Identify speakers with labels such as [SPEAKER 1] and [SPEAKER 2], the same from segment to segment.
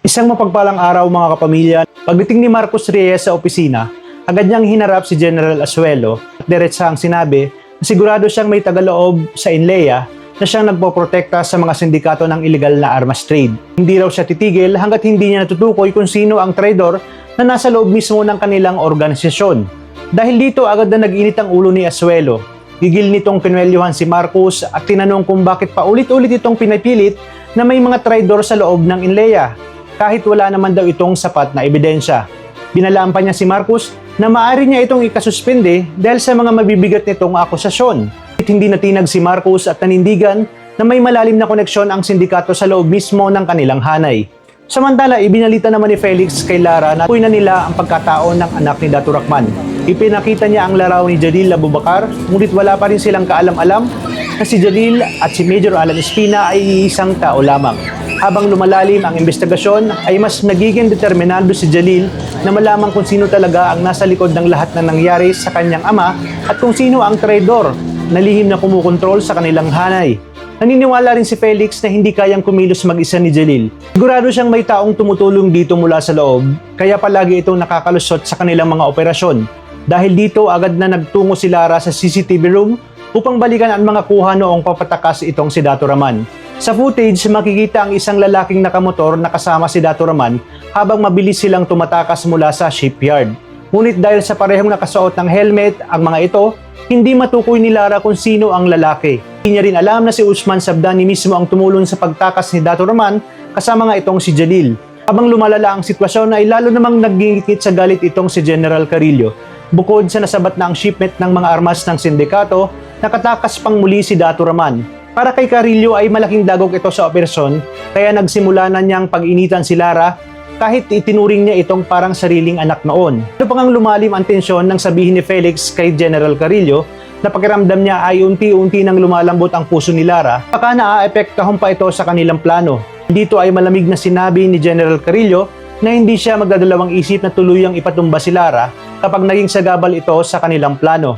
[SPEAKER 1] Isang mapagpalang araw mga kapamilya, pagdating ni Marcos Reyes sa opisina, agad niyang hinarap si General Asuelo at diretsahang sinabi na sigurado siyang may tagaloob sa INLEA na siyang nagpoprotekta sa mga sindikato ng illegal na armas trade. Hindi raw siya titigil hanggat hindi niya natutukoy kung sino ang traidor na nasa loob mismo ng kanilang organisasyon. Dahil dito agad na nag-init ang ulo ni Asuelo. Gigil nitong pinwelyuhan si Marcos at tinanong kung bakit paulit-ulit itong pinipilit na may mga traidor sa loob ng INLEA. Kahit wala naman daw itong sapat na ebidensya. Binalaan pa niya si Marcos na maaari niya itong ikasuspende dahil sa mga mabibigat nitong akusasyon. Hindi natinag si Marcos at nanindigan na may malalim na koneksyon ang sindikato sa loob mismo ng kanilang hanay. Samantala, ibinalita naman ni Felix kay Lara na tukoy na nila ang pagkataon ng anak ni Dato Rachman. Ipinakita niya ang laraw ni Jalil Abubakar, ngunit wala pa rin silang kaalam-alam na si Jalil at si Major Alan Espina ay isang tao lamang. Habang lumalalim ang investigasyon, ay mas nagiging determinado si Jalil na malaman kung sino talaga ang nasa likod ng lahat na nangyari sa kanyang ama at kung sino ang traidor na lihim na kumukontrol sa kanilang hanay. Naniniwala rin si Felix na hindi kayang kumilos mag-isa ni Jalil. Sigurado siyang may taong tumutulong dito mula sa loob, kaya palagi itong nakakalusot sa kanilang mga operasyon. Dahil dito, agad na nagtungo si Lara sa CCTV room upang balikan ang mga kuha noong papatakas itong si Dato Raman. Sa footage, makikita ang isang lalaking nakamotor na kasama si Dato Raman habang mabilis silang tumatakas mula sa shipyard. Ngunit dahil sa parehong nakasuot ng helmet ang mga ito, hindi matukoy ni Lara kung sino ang lalaki. Hindi niya rin alam na si Usman Sabdani mismo ang tumulong sa pagtakas ni Dato Raman kasama nga itong si Jalil. Habang lumalala ang sitwasyon ay lalo namang nagingikit sa galit itong si General Carillo. Bukod sa nasabat na ang shipment ng mga armas ng sindikato, nakatakas pang muli si Dato Raman. Para kay Carillo ay malaking dagok ito sa operasyon, kaya nagsimula na niyang pag-initan si Lara kahit itinuring niya itong parang sariling anak noon. Ano pang lumalim ang tensyon nang sabihin ni Felix kay General Carillo na pakiramdam niya ay unti-unti nang lumalambot ang puso ni Lara, baka naaepektahon pa ito sa kanilang plano. Dito ay malamig na sinabi ni General Carillo na hindi siya magdadalawang isip na tuluyang ipatumba si Lara kapag naging sagabal ito sa kanilang plano.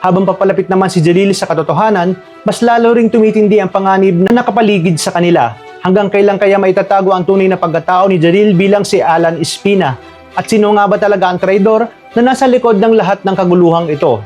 [SPEAKER 1] Habang papalapit naman si Jalil sa katotohanan, mas lalo ring tumitindi ang panganib na nakapaligid sa kanila. Hanggang kailan kaya maitatago ang tunay na pagkatao ni Jalil bilang si Alan Espina? At sino nga ba talaga ang traidor na nasa likod ng lahat ng kaguluhang ito?